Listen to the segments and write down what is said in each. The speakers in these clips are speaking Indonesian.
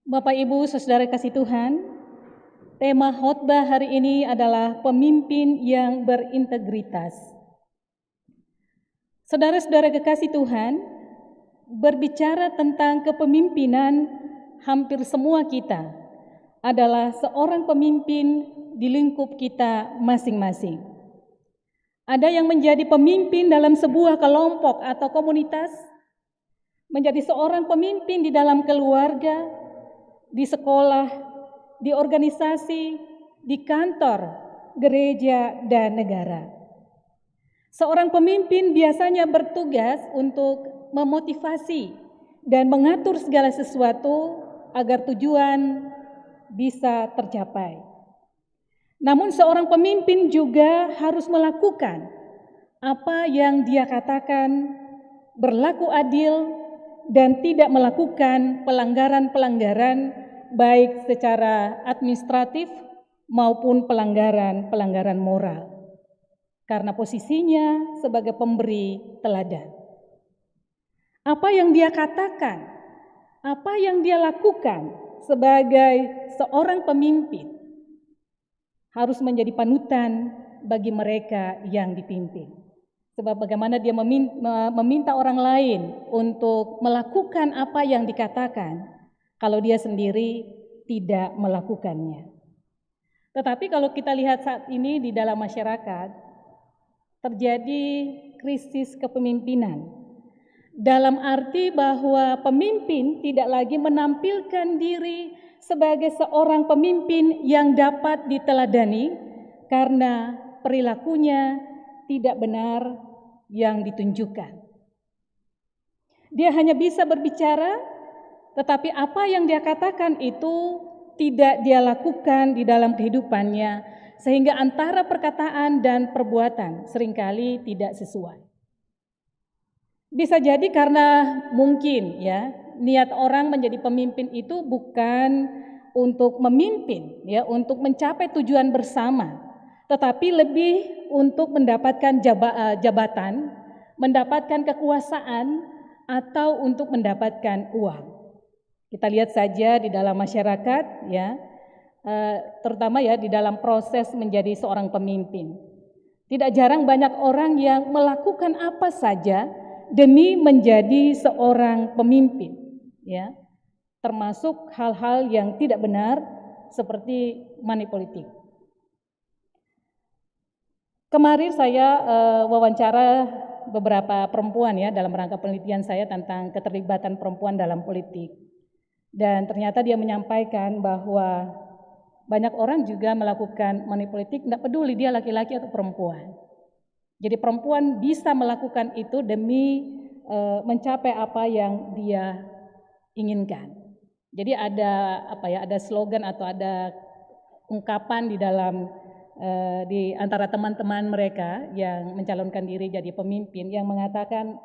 Bapak Ibu, Saudara kasih Tuhan, tema khotbah hari ini adalah pemimpin yang berintegritas. Saudara-saudara kekasih Tuhan, berbicara tentang kepemimpinan, hampir semua kita adalah seorang pemimpin di lingkup kita masing-masing. Ada yang menjadi pemimpin dalam sebuah kelompok atau komunitas, menjadi seorang pemimpin di dalam keluarga, di sekolah, di organisasi, di kantor, gereja, dan negara. Seorang pemimpin biasanya bertugas untuk memotivasi dan mengatur segala sesuatu agar tujuan bisa tercapai. Namun seorang pemimpin juga harus melakukan apa yang dia katakan, berlaku adil, dan tidak melakukan pelanggaran-pelanggaran baik secara administratif maupun pelanggaran-pelanggaran moral. Karena posisinya sebagai pemberi teladan. Apa yang dia katakan, apa yang dia lakukan sebagai seorang pemimpin harus menjadi panutan bagi mereka yang dipimpin. Sebab bagaimana dia meminta orang lain untuk melakukan apa yang dikatakan, kalau dia sendiri tidak melakukannya. Tetapi kalau kita lihat saat ini di dalam masyarakat, terjadi krisis kepemimpinan. Dalam arti bahwa pemimpin tidak lagi menampilkan diri sebagai seorang pemimpin yang dapat diteladani karena perilakunya tidak benar yang ditunjukkan. Dia hanya bisa berbicara, tetapi apa yang dia katakan itu tidak dia lakukan di dalam kehidupannya, sehingga antara perkataan dan perbuatan seringkali tidak sesuai. Bisa jadi karena mungkin ya, niat orang menjadi pemimpin itu bukan untuk memimpin ya, untuk mencapai tujuan bersama, tetapi lebih untuk mendapatkan jabatan, mendapatkan kekuasaan, atau untuk mendapatkan uang. Kita lihat saja di dalam masyarakat ya, terutama ya di dalam proses menjadi seorang pemimpin. Tidak jarang banyak orang yang melakukan apa saja demi menjadi seorang pemimpin, ya, termasuk hal-hal yang tidak benar seperti money politik. Kemarin saya wawancara beberapa perempuan ya dalam rangka penelitian saya tentang keterlibatan perempuan dalam politik, dan ternyata dia menyampaikan bahwa banyak orang juga melakukan money politik, tidak peduli dia laki-laki atau perempuan. Jadi perempuan bisa melakukan itu demi mencapai apa yang dia inginkan. Jadi ada ada slogan atau ada ungkapan di dalam di antara teman-teman mereka yang mencalonkan diri jadi pemimpin yang mengatakan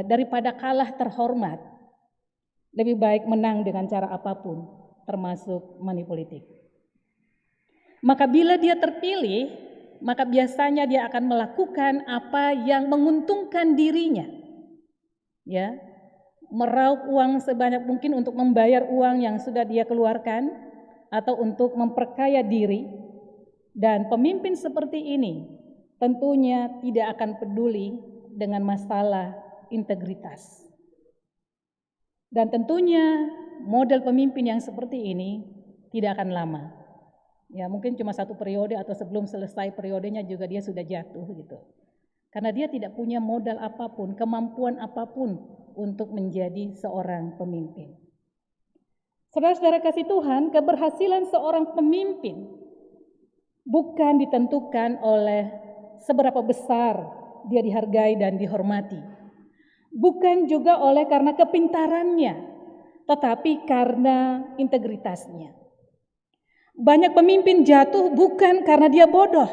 daripada kalah terhormat, lebih baik menang dengan cara apapun, termasuk money politik. Maka bila dia terpilih, maka biasanya dia akan melakukan apa yang menguntungkan dirinya. Ya, meraup uang sebanyak mungkin untuk membayar uang yang sudah dia keluarkan atau untuk memperkaya diri. Dan pemimpin seperti ini tentunya tidak akan peduli dengan masalah integritas. Dan tentunya model pemimpin yang seperti ini tidak akan lama. Ya, mungkin cuma 1 periode atau sebelum selesai periodenya juga dia sudah jatuh gitu. Karena dia tidak punya modal apapun, kemampuan apapun untuk menjadi seorang pemimpin. Saudara-saudara kasih Tuhan, keberhasilan seorang pemimpin bukan ditentukan oleh seberapa besar dia dihargai dan dihormati. Bukan juga oleh karena kepintarannya, tetapi karena integritasnya. Banyak pemimpin jatuh bukan karena dia bodoh,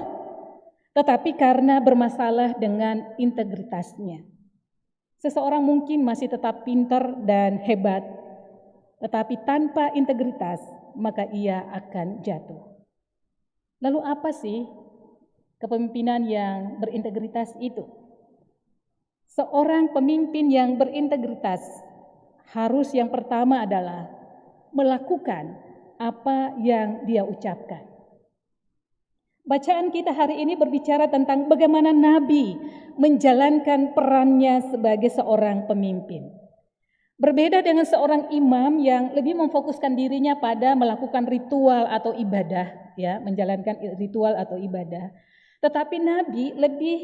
tetapi karena bermasalah dengan integritasnya. Seseorang mungkin masih tetap pintar dan hebat, tetapi tanpa integritas maka ia akan jatuh. Lalu apa sih kepemimpinan yang berintegritas itu? Seorang pemimpin yang berintegritas harus yang pertama adalah melakukan apa yang dia ucapkan. Bacaan kita hari ini berbicara tentang bagaimana Nabi menjalankan perannya sebagai seorang pemimpin. Berbeda dengan seorang imam yang lebih memfokuskan dirinya pada melakukan ritual atau ibadah, ya, menjalankan ritual atau ibadah. Tetapi Nabi lebih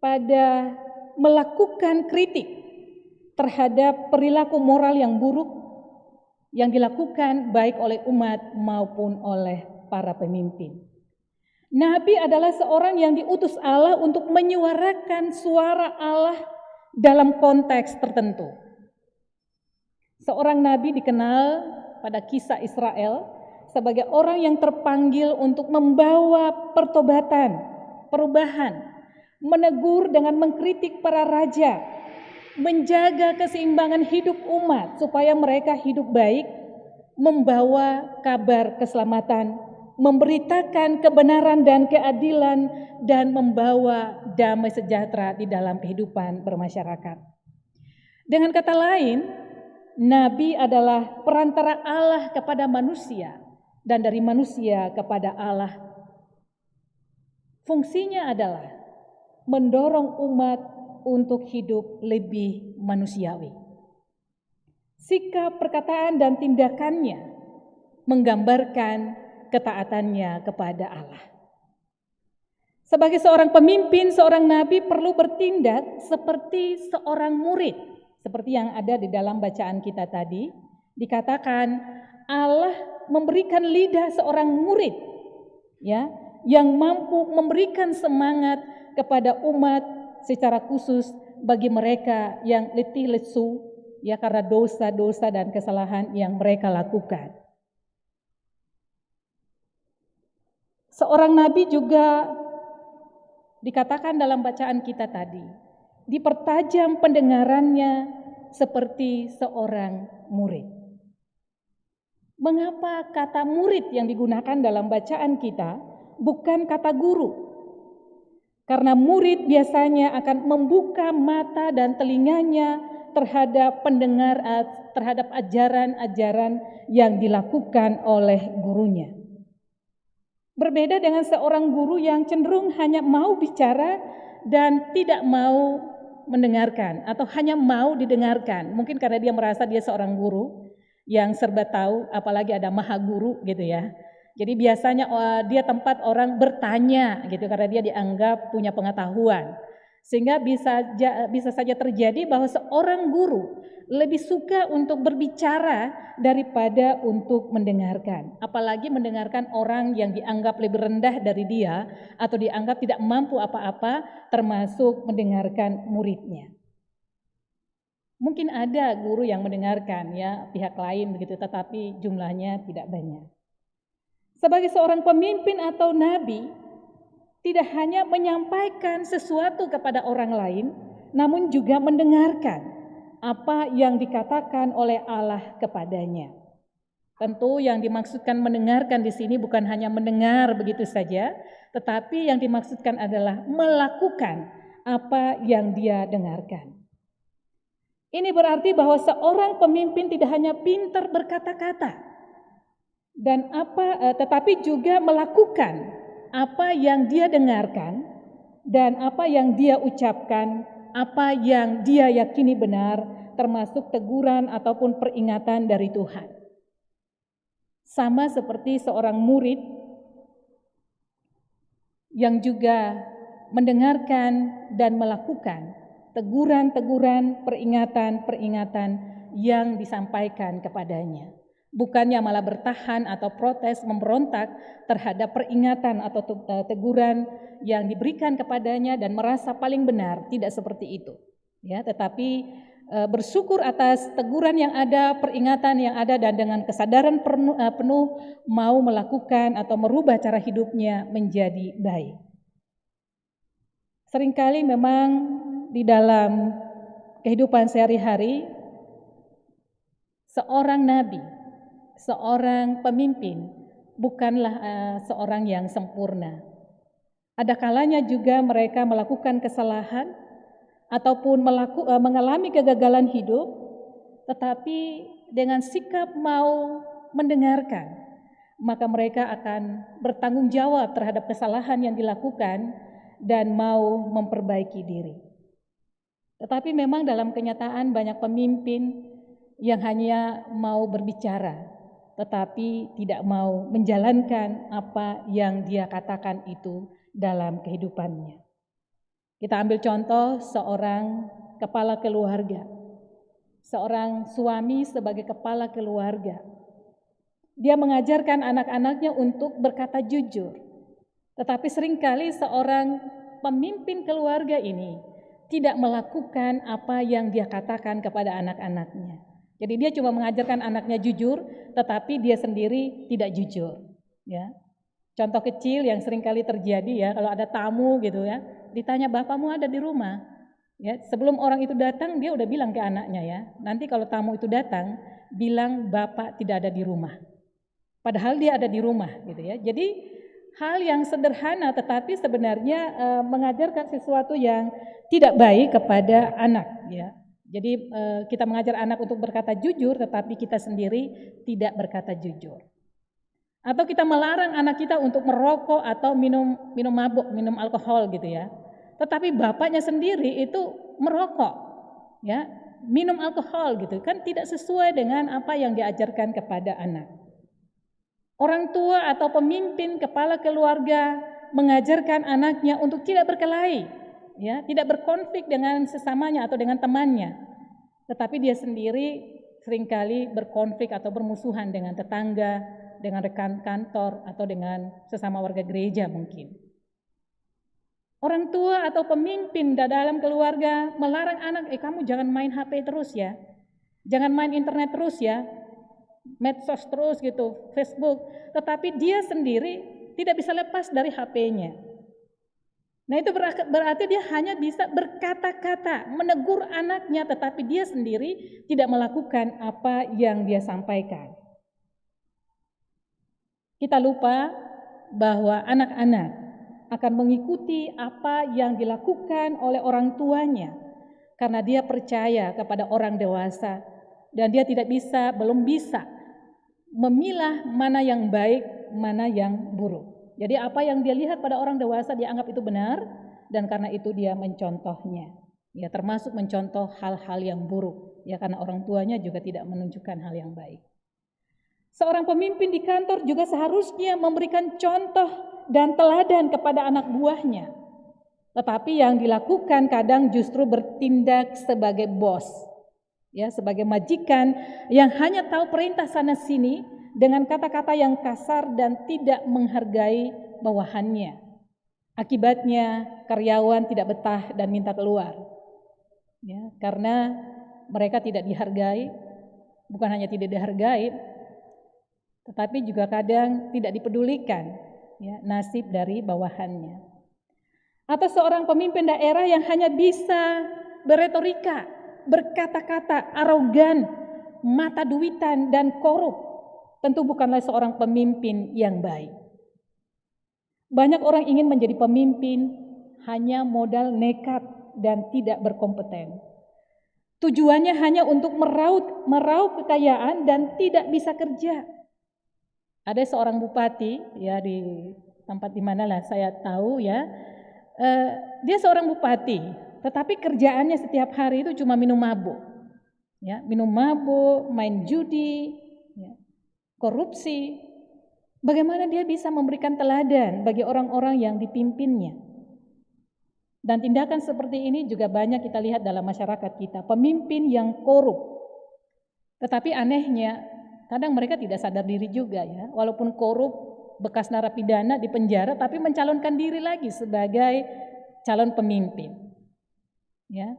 pada melakukan kritik terhadap perilaku moral yang buruk yang dilakukan baik oleh umat maupun oleh para pemimpin. Nabi adalah seorang yang diutus Allah untuk menyuarakan suara Allah dalam konteks tertentu. Seorang nabi dikenal pada kisah Israel sebagai orang yang terpanggil untuk membawa pertobatan, perubahan, menegur dengan mengkritik para raja, menjaga keseimbangan hidup umat supaya mereka hidup baik, membawa kabar keselamatan, memberitakan kebenaran dan keadilan, dan membawa damai sejahtera di dalam kehidupan bermasyarakat. Dengan kata lain, Nabi adalah perantara Allah kepada manusia dan dari manusia kepada Allah. Fungsinya adalah mendorong umat untuk hidup lebih manusiawi. Sikap, perkataan, dan tindakannya menggambarkan ketaatannya kepada Allah. Sebagai seorang pemimpin, seorang nabi perlu bertindak seperti seorang murid. Seperti yang ada di dalam bacaan kita tadi, dikatakan Allah memberikan lidah seorang murid, ya, yang mampu memberikan semangat kepada umat secara khusus bagi mereka yang letih lesu, ya, karena dosa-dosa dan kesalahan yang mereka lakukan. Seorang nabi juga dikatakan dalam bacaan kita tadi, dipertajam pendengarannya seperti seorang murid. Mengapa kata murid yang digunakan dalam bacaan kita bukan kata guru? Karena murid biasanya akan membuka mata dan telinganya terhadap pendengar, terhadap ajaran-ajaran yang dilakukan oleh gurunya. Berbeda dengan seorang guru yang cenderung hanya mau bicara dan tidak mau mendengarkan atau hanya mau didengarkan. Mungkin karena dia merasa dia seorang guru yang serba tahu, apalagi ada maha guru gitu ya. Jadi biasanya dia tempat orang bertanya gitu karena dia dianggap punya pengetahuan. Sehingga bisa saja terjadi bahwa seorang guru lebih suka untuk berbicara daripada untuk mendengarkan. Apalagi mendengarkan orang yang dianggap lebih rendah dari dia atau dianggap tidak mampu apa-apa, termasuk mendengarkan muridnya. Mungkin ada guru yang mendengarkan ya pihak lain begitu, tetapi jumlahnya tidak banyak. Sebagai seorang pemimpin atau nabi, tidak hanya menyampaikan sesuatu kepada orang lain, namun juga mendengarkan apa yang dikatakan oleh Allah kepadanya. Tentu yang dimaksudkan mendengarkan di sini bukan hanya mendengar begitu saja, tetapi yang dimaksudkan adalah melakukan apa yang dia dengarkan. Ini berarti bahwa seorang pemimpin tidak hanya pintar berkata-kata, tetapi juga melakukan apa yang dia dengarkan dan apa yang dia ucapkan, apa yang dia yakini benar, termasuk teguran ataupun peringatan dari Tuhan. Sama seperti seorang murid yang juga mendengarkan dan melakukan teguran-teguran, peringatan-peringatan yang disampaikan kepadanya. Bukannya malah bertahan atau protes, memberontak terhadap peringatan atau teguran yang diberikan kepadanya dan merasa paling benar, tidak seperti itu. Ya, tetapi bersyukur atas teguran yang ada, peringatan yang ada, dan dengan kesadaran penuh mau melakukan atau merubah cara hidupnya menjadi baik. Seringkali memang di dalam kehidupan sehari-hari seorang nabi, seorang pemimpin bukanlah seorang yang sempurna. Ada kalanya juga mereka melakukan kesalahan ataupun mengalami kegagalan hidup, tetapi dengan sikap mau mendengarkan, maka mereka akan bertanggung jawab terhadap kesalahan yang dilakukan dan mau memperbaiki diri. Tetapi memang dalam kenyataan banyak pemimpin yang hanya mau berbicara, tetapi tidak mau menjalankan apa yang dia katakan itu dalam kehidupannya. Kita ambil contoh seorang kepala keluarga, seorang suami sebagai kepala keluarga. Dia mengajarkan anak-anaknya untuk berkata jujur. Tetapi seringkali seorang pemimpin keluarga ini tidak melakukan apa yang dia katakan kepada anak-anaknya. Jadi dia cuma mengajarkan anaknya jujur, tetapi dia sendiri tidak jujur. Ya. Contoh kecil yang seringkali terjadi ya, kalau ada tamu gitu ya, ditanya bapakmu ada di rumah. Ya, sebelum orang itu datang dia udah bilang ke anaknya ya, nanti kalau tamu itu datang, bilang bapak tidak ada di rumah. Padahal dia ada di rumah gitu ya. Jadi hal yang sederhana tetapi sebenarnya mengajarkan sesuatu yang tidak baik kepada anak ya. Jadi kita mengajar anak untuk berkata jujur tetapi kita sendiri tidak berkata jujur. Atau kita melarang anak kita untuk merokok atau minum mabuk, minum alkohol gitu ya. Tetapi bapaknya sendiri itu merokok ya, minum alkohol gitu kan tidak sesuai dengan apa yang diajarkan kepada anak. Orang tua atau pemimpin kepala keluarga mengajarkan anaknya untuk tidak berkelahi, ya, tidak berkonflik dengan sesamanya atau dengan temannya. Tetapi dia sendiri seringkali berkonflik atau bermusuhan dengan tetangga, dengan rekan kantor atau dengan sesama warga gereja mungkin. Orang tua atau pemimpin dalam keluarga melarang anak, kamu jangan main HP terus ya. Jangan main internet terus ya. Medsos terus gitu, Facebook, tetapi dia sendiri tidak bisa lepas dari HP-nya. Nah itu berarti dia hanya bisa berkata-kata, menegur anaknya, tetapi dia sendiri tidak melakukan apa yang dia sampaikan. Kita lupa bahwa anak-anak akan mengikuti apa yang dilakukan oleh orang tuanya, karena dia percaya kepada orang dewasa, dan dia belum bisa memilah mana yang baik, mana yang buruk. Jadi apa yang dia lihat pada orang dewasa dia anggap itu benar dan karena itu dia mencontohnya. Ya termasuk mencontoh hal-hal yang buruk ya karena orang tuanya juga tidak menunjukkan hal yang baik. Seorang pemimpin di kantor juga seharusnya memberikan contoh dan teladan kepada anak buahnya. Tetapi yang dilakukan kadang justru bertindak sebagai bos. Ya, sebagai majikan yang hanya tahu perintah sana sini dengan kata-kata yang kasar dan tidak menghargai bawahannya. Akibatnya karyawan tidak betah dan minta keluar. Ya, karena mereka tidak dihargai, bukan hanya tidak dihargai, tetapi juga kadang tidak dipedulikan ya, nasib dari bawahannya. Atau seorang pemimpin daerah yang hanya bisa beretorika, berkata-kata arogan, mata duitan dan korup, tentu bukanlah seorang pemimpin yang baik. Banyak orang ingin menjadi pemimpin hanya modal nekat dan tidak berkompeten. Tujuannya hanya untuk meraup kekayaan dan tidak bisa kerja. Ada seorang bupati ya di tempat di mana lah saya tahu ya, dia seorang bupati. Tetapi kerjaannya setiap hari itu cuma minum mabuk, ya, minum mabuk, main judi, ya, korupsi. Bagaimana dia bisa memberikan teladan bagi orang-orang yang dipimpinnya? Dan tindakan seperti ini juga banyak kita lihat dalam masyarakat kita, pemimpin yang korup. Tetapi anehnya, kadang mereka tidak sadar diri juga ya, walaupun korup, bekas narapidana di penjara, tapi mencalonkan diri lagi sebagai calon pemimpin. Ya,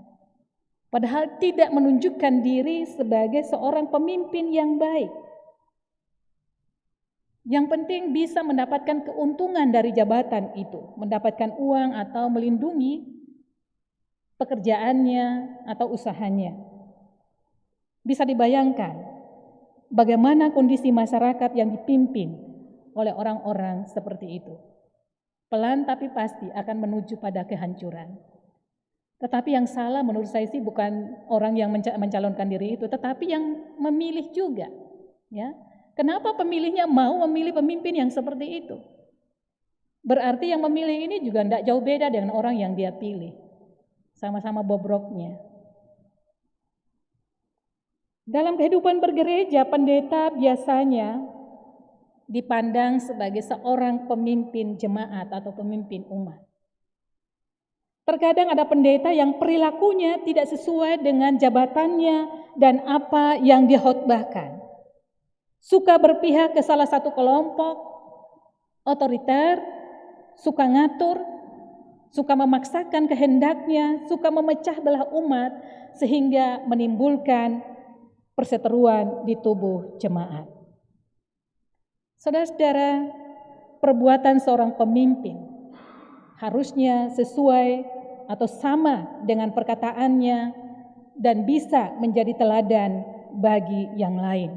padahal tidak menunjukkan diri sebagai seorang pemimpin yang baik. Yang penting bisa mendapatkan keuntungan dari jabatan itu, mendapatkan uang atau melindungi pekerjaannya atau usahanya. Bisa dibayangkan bagaimana kondisi masyarakat yang dipimpin oleh orang-orang seperti itu. Pelan tapi pasti akan menuju pada kehancuran. Tetapi yang salah menurut saya sih bukan orang yang mencalonkan diri itu, tetapi yang memilih juga. Ya, kenapa pemilihnya mau memilih pemimpin yang seperti itu? Berarti yang memilih ini juga tidak jauh beda dengan orang yang dia pilih. Sama-sama bobroknya. Dalam kehidupan bergereja, pendeta biasanya dipandang sebagai seorang pemimpin jemaat atau pemimpin umat. Terkadang ada pendeta yang perilakunya tidak sesuai dengan jabatannya dan apa yang dihotbahkan. Suka berpihak ke salah satu kelompok, otoriter, suka ngatur, suka memaksakan kehendaknya, suka memecah belah umat sehingga menimbulkan perseteruan di tubuh jemaat. Saudara-saudara, perbuatan seorang pemimpin harusnya sesuai atau sama dengan perkataannya dan bisa menjadi teladan bagi yang lain.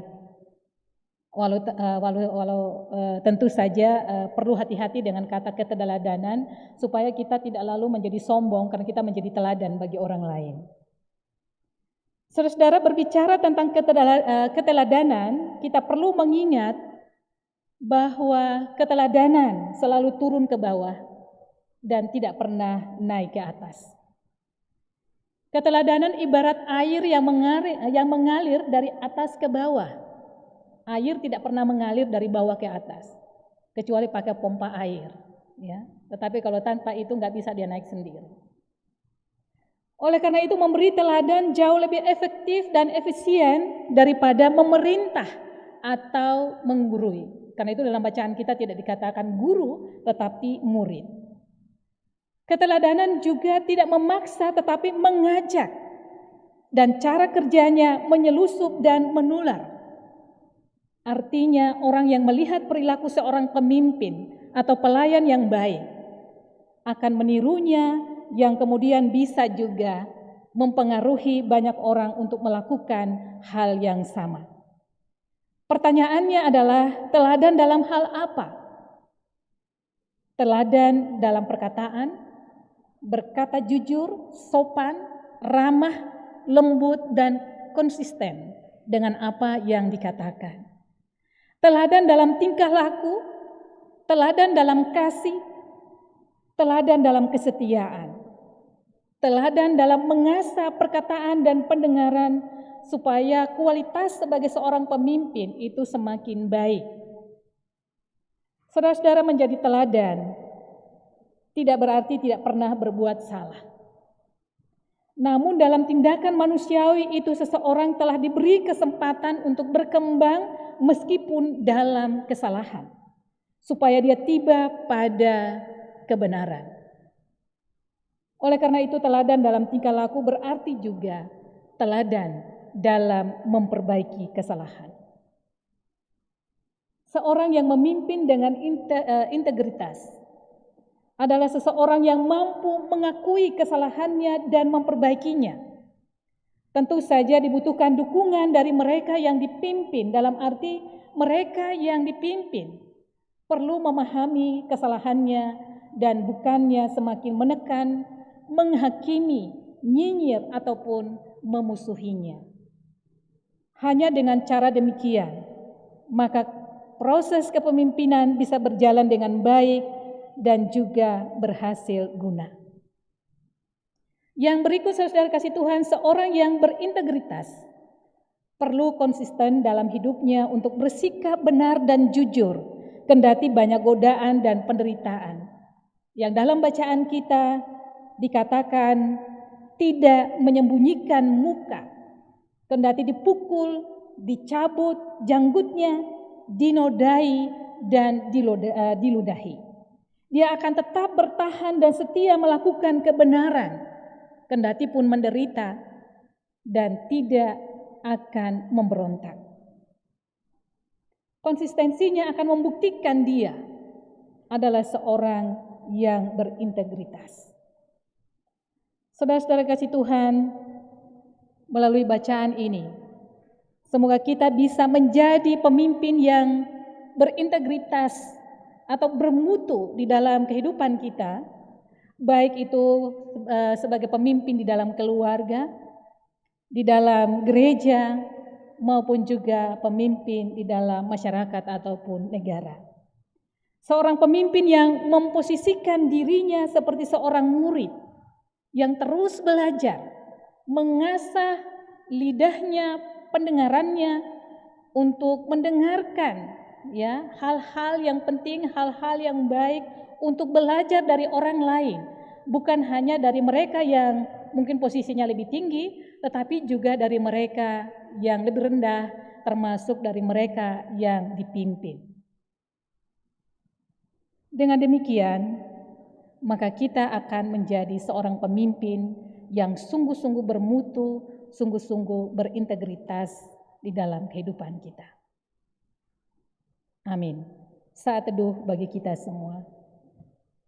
Walau tentu saja perlu hati-hati dengan kata keteladanan supaya kita tidak lalu menjadi sombong karena kita menjadi teladan bagi orang lain. Saudara-saudara, berbicara tentang keteladanan, kita perlu mengingat bahwa keteladanan selalu turun ke bawah dan tidak pernah naik ke atas. Keteladanan ibarat air yang mengalir dari atas ke bawah. Air tidak pernah mengalir dari bawah ke atas, kecuali pakai pompa air. Ya. Tetapi kalau tanpa itu nggak bisa dia naik sendiri. Oleh karena itu memberi teladan jauh lebih efektif dan efisien daripada memerintah atau menggurui. Karena itu dalam bacaan kita tidak dikatakan guru, tetapi murid. Keteladanan juga tidak memaksa tetapi mengajak. Dan cara kerjanya menyelusup dan menular. Artinya orang yang melihat perilaku seorang pemimpin atau pelayan yang baik akan menirunya, yang kemudian bisa juga mempengaruhi banyak orang untuk melakukan hal yang sama. Pertanyaannya adalah teladan dalam hal apa? Teladan dalam perkataan, berkata jujur, sopan, ramah, lembut, dan konsisten dengan apa yang dikatakan. Teladan dalam tingkah laku, teladan dalam kasih, teladan dalam kesetiaan, teladan dalam mengasah perkataan dan pendengaran supaya kualitas sebagai seorang pemimpin itu semakin baik. Saudara-saudara, menjadi teladan tidak berarti tidak pernah berbuat salah. Namun dalam tindakan manusiawi itu seseorang telah diberi kesempatan untuk berkembang meskipun dalam kesalahan, supaya dia tiba pada kebenaran. Oleh karena itu teladan dalam tingkah laku berarti juga teladan dalam memperbaiki kesalahan. Seorang yang memimpin dengan integritas adalah seseorang yang mampu mengakui kesalahannya dan memperbaikinya. Tentu saja dibutuhkan dukungan dari mereka yang dipimpin, dalam arti mereka yang dipimpin perlu memahami kesalahannya dan bukannya semakin menekan, menghakimi, nyinyir ataupun memusuhinya. Hanya dengan cara demikian, maka proses kepemimpinan bisa berjalan dengan baik dan juga berhasil guna. Yang berikut saudara kasih Tuhan, seorang yang berintegritas perlu konsisten dalam hidupnya untuk bersikap benar dan jujur, kendati banyak godaan dan penderitaan. Yang dalam bacaan kita dikatakan tidak menyembunyikan muka, kendati dipukul, dicabut janggutnya, dinodai dan diludahi. Dia akan tetap bertahan dan setia melakukan kebenaran, kendati pun menderita, dan tidak akan memberontak. Konsistensinya akan membuktikan dia adalah seorang yang berintegritas. Saudara-saudara kasih Tuhan, melalui bacaan ini, semoga kita bisa menjadi pemimpin yang berintegritas atau bermutu di dalam kehidupan kita, baik itu sebagai pemimpin di dalam keluarga, di dalam gereja, maupun juga pemimpin di dalam masyarakat ataupun negara. Seorang pemimpin yang memposisikan dirinya seperti seorang murid yang terus belajar, mengasah lidahnya, pendengarannya untuk mendengarkan ya hal-hal yang penting, hal-hal yang baik untuk belajar dari orang lain, bukan hanya dari mereka yang mungkin posisinya lebih tinggi, tetapi juga dari mereka yang lebih rendah, termasuk dari mereka yang dipimpin. Dengan demikian, maka kita akan menjadi seorang pemimpin yang sungguh-sungguh bermutu, sungguh-sungguh berintegritas di dalam kehidupan kita. Amin. Saat teduh bagi kita semua.